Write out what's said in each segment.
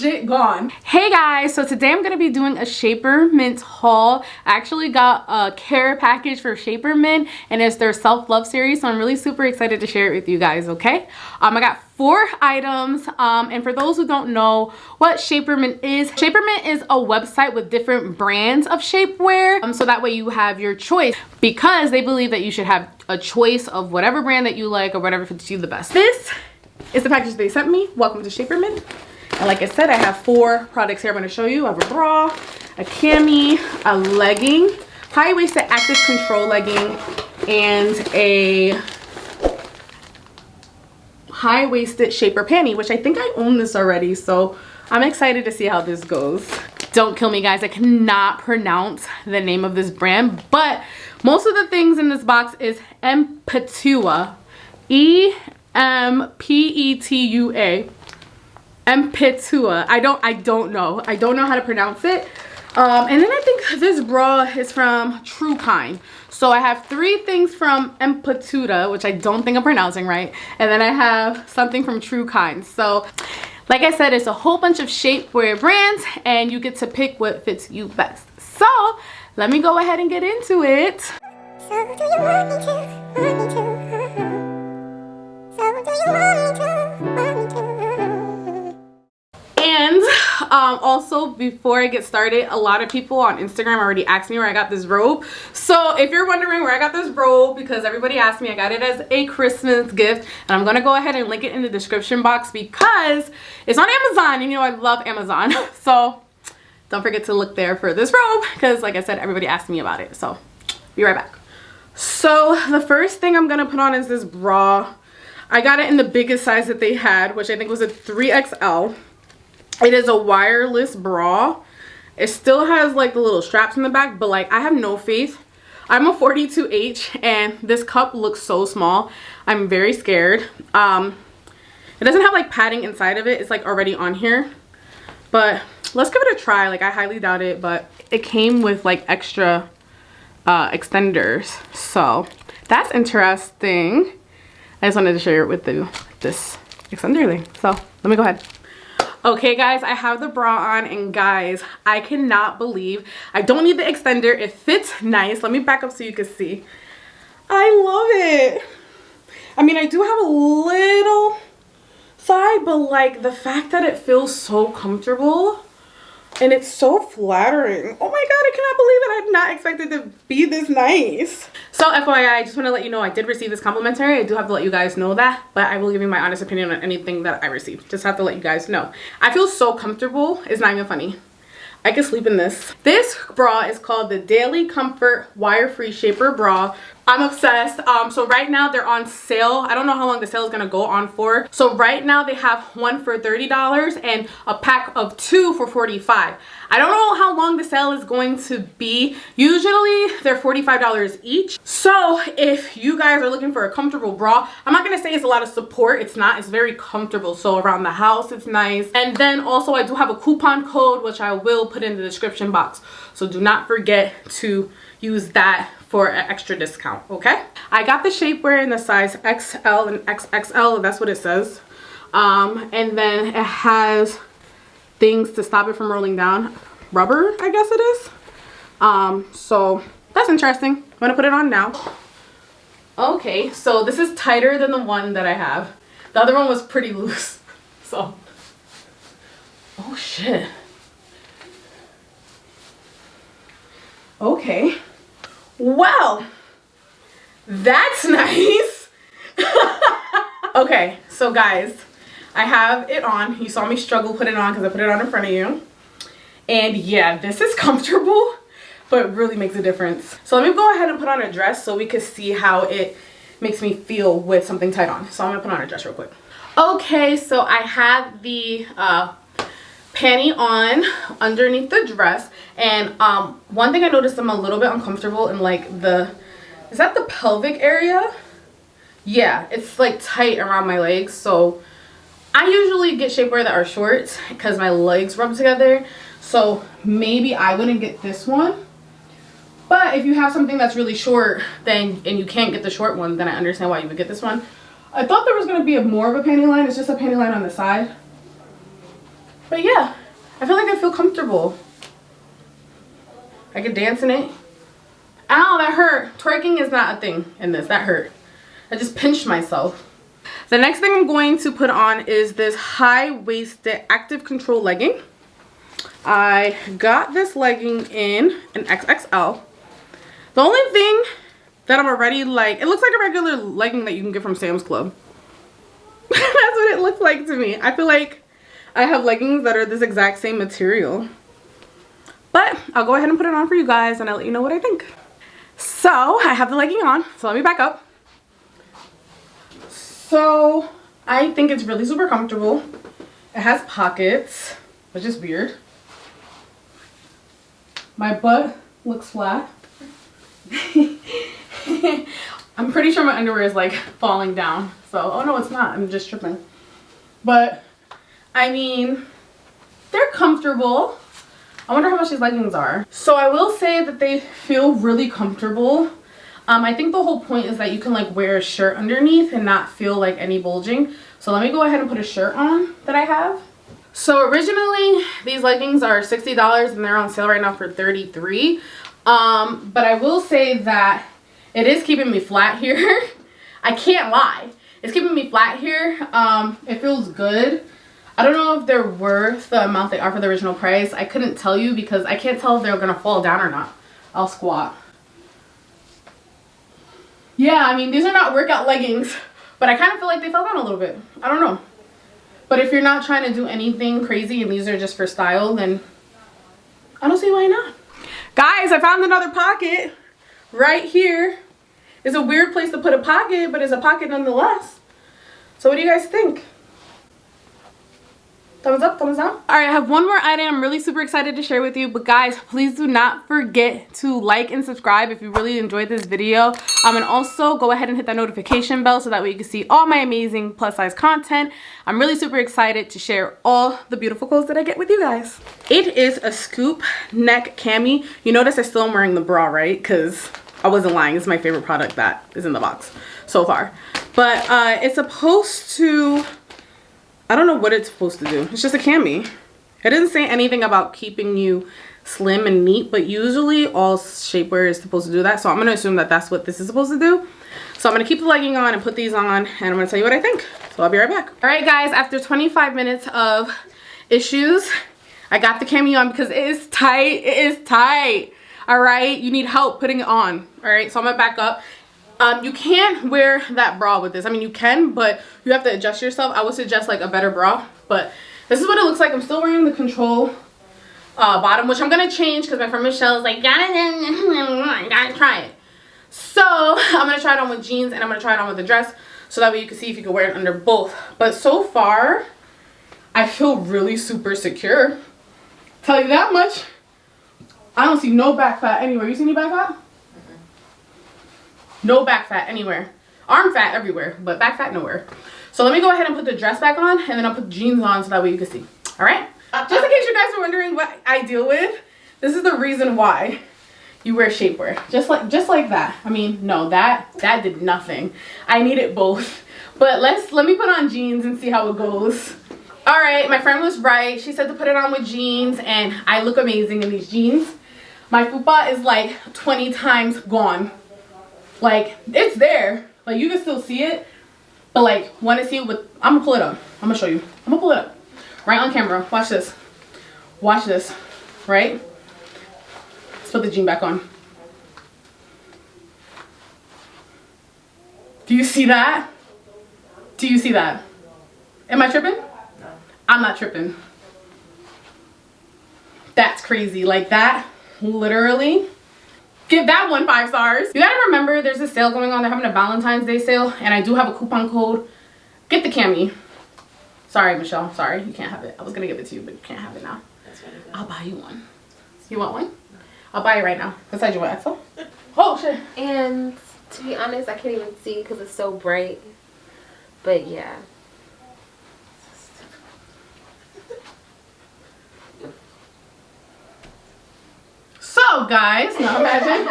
legit gone. Hey guys, so today I'm gonna be doing a Shapermint haul. I actually got a care package for Shapermint and it's their self-love series, so I'm really super excited to share it with you guys, okay? I got 4 items, and for those who don't know what Shapermint is a website with different brands of shapewear, so that way you have your choice, because they believe that you should have a choice of whatever brand that you like or whatever fits you the best. This is the package they sent me. Welcome to Shapermint. And like I said, I have 4 products here I'm going to show you. I have a bra, a cami, a legging, high-waisted active control legging, and a high-waisted shaper panty, which I think I own this already, so I'm excited to see how this goes. Don't kill me, guys. I cannot pronounce the name of this brand, but most of the things in this box is Empetua. E-M-P-E-T-U-A. Empetua. I don't know how to pronounce it. And then I think this bra is from True Kind. So I have 3 things from Empetua, which I don't think I'm pronouncing right, and then I have something from True Kind. So like I said, it's a whole bunch of shapewear brands and you get to pick what fits you best. So let me go ahead and get into it. So do you want me to? So do you want me to? And also, before I get started, a lot of people on Instagram already asked me where I got this robe. So if you're wondering where I got this robe, because everybody asked me, I got it as a Christmas gift, and I'm gonna go ahead and link it in the description box because it's on Amazon, and you know I love Amazon. So don't forget to look there for this robe, because like I said, everybody asked me about it. So be right back. So the first thing I'm gonna put on is this bra. I got it in the biggest size that they had, which I think was a 3XL. It is a wireless bra. It still has like the little straps in the back, but like I have no faith. I'm a 42H and this cup looks so small. I'm very scared. It doesn't have like padding inside of it. It's like already on here, but let's give it a try. Like I highly doubt it, but it came with like extra extenders, so that's interesting. I just wanted to share it with you, this extender thing. So let me go ahead. Okay guys, I have the bra on, and guys, I cannot believe I don't need the extender. It fits nice. Let me back up so you can see. I love it. I mean, I do have a little side, but like the fact that it feels so comfortable and it's so flattering. Oh my god, I cannot believe it. I had not expected to be this nice. So FYI, I just want to let you know I did receive this complimentary. I do have to let you guys know that, but I will give you my honest opinion on anything that I received. Just have to let you guys know. I feel so comfortable. It's not even funny. I could sleep in this. This bra is called the Daily Comfort Wire-Free Shaper Bra. I'm obsessed. So right now they're on sale. I don't know how long the sale is gonna go on for. So right now they have one for $30 and a pack of 2 for $45. I don't know how long the sale is going to be. Usually they're $45 each. So if you guys are looking for a comfortable bra, I'm not gonna say it's a lot of support. It's not. It's very comfortable. So around the house, it's nice. And then also I do have a coupon code, which I will put in the description box. So do not forget to use that for an extra discount, okay? I got the shapewear in the size XL and XXL, that's what it says. And then it has things to stop it from rolling down. Rubber, I guess it is. So that's interesting. I'm gonna put it on now. Okay, so this is tighter than the one that I have. The other one was pretty loose, so. Oh shit. Okay. Well, that's nice. Okay, so guys, I have it on. You saw me struggle put it on because I put it on in front of you. And yeah, this is comfortable, but it really makes a difference. So let me go ahead and put on a dress so we can see how it makes me feel with something tight on. So I'm gonna put on a dress real quick. Okay, so I have the panty on underneath the dress, and one thing I noticed, I'm a little bit uncomfortable in like is that the pelvic area? Yeah, it's like tight around my legs. So I usually get shapewear that are shorts because my legs rub together, so maybe I wouldn't get this one. But if you have something that's really short, then and you can't get the short one, then I understand why you would get this one. I thought there was going to be more of a panty line. It's just a panty line on the side. But yeah, I feel like I feel comfortable. I could dance in it. Ow, that hurt. Twerking is not a thing in this. That hurt. I just pinched myself. The next thing I'm going to put on is this high-waisted active control legging. I got this legging in an XXL. The only thing that I'm already like, it looks like a regular legging that you can get from Sam's Club. That's what it looks like to me. I feel like I have leggings that are this exact same material. But I'll go ahead and put it on for you guys and I'll let you know what I think. So I have the legging on, so let me back up. So I think it's really super comfortable. It has pockets, which is weird. My butt looks flat. I'm pretty sure my underwear is like falling down. So, oh no, it's not. I'm just tripping. But I mean, they're comfortable. I wonder how much these leggings are. So I will say that they feel really comfortable. I think the whole point is that you can like wear a shirt underneath and not feel like any bulging. So let me go ahead and put a shirt on that I have. So originally these leggings are $60 and they're on sale right now for $33. But I will say that it is keeping me flat here. I can't lie. It's keeping me flat here. It feels good. I don't know if they're worth the amount they are for the original price. I couldn't tell you because I can't tell if they're gonna fall down or not. I'll squat. Yeah, I mean, these are not workout leggings, but I kind of feel like they fell down a little bit. I don't know. But if you're not trying to do anything crazy and these are just for style, then I don't see why not. Guys, I found another pocket right here. It's a weird place to put a pocket, but it's a pocket nonetheless. So what do you guys think? Thumbs up, thumbs down. All right, I have one more item I'm really super excited to share with you, but guys, please do not forget to like and subscribe if you really enjoyed this video. And also go ahead and hit that notification bell so that way you can see all my amazing plus size content. I'm really super excited to share all the beautiful clothes that I get with you guys. It is a scoop neck cami. You notice I still am wearing the bra, right? Because I wasn't lying, it's my favorite product that is in the box so far. But it's supposed to, I don't know what it's supposed to do. It's just a cami. It didn't say anything about keeping you slim and neat, but usually all shapewear is supposed to do that. So I'm gonna assume that that's what this is supposed to do. So I'm gonna keep the legging on and put these on and I'm gonna tell you what I think. So I'll be right back. All right guys, after 25 minutes of issues, I got the cami on because it is tight, it is tight. All right, you need help putting it on. All right, so I'm gonna back up. You can't wear that bra with this. I mean, you can, but you have to adjust yourself. I would suggest like a better bra, but this is what it looks like. I'm still wearing the control bottom, which I'm gonna change because my friend Michelle is like, gotta try it. So I'm gonna try it on with jeans and I'm gonna try it on with the dress so that way you can see if you can wear it under both. But so far, I feel really super secure. Tell you that much. I don't see no back fat anywhere. You see any back fat? No back fat anywhere. Arm fat everywhere, but back fat nowhere. So let me go ahead and put the dress back on and then I'll put the jeans on so that way you can see. All right? Just in case you guys are wondering what I deal with, this is the reason why you wear shapewear. Just like that. I mean, no, that did nothing. I needed both. But let me put on jeans and see how it goes. All right, my friend was right. She said to put it on with jeans and I look amazing in these jeans. My fupa is like 20 times gone. Like, it's there. Like, you can still see it. But, like, want to see it with... I'm going to pull it up. I'm going to show you. I'm going to pull it up. Right on camera. Watch this. Watch this. Right? Let's put the jean back on. Do you see that? Do you see that? Am I tripping? No. I'm not tripping. That's crazy. Like, that, literally... Give that one 5 stars. You gotta remember there's a sale going on. They're having a Valentine's Day sale and I do have a coupon code. Get the cami. Sorry, Michelle. Sorry, you can't have it. I was gonna give it to you, but you can't have it now. That's really good. I'll buy you one. You want one? No. I'll buy it right now. What size you want, XL? Oh, shit. And to be honest, I can't even see because it's so bright. But yeah. So guys, now imagine.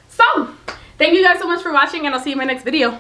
So, thank you guys so much for watching and I'll see you in my next video.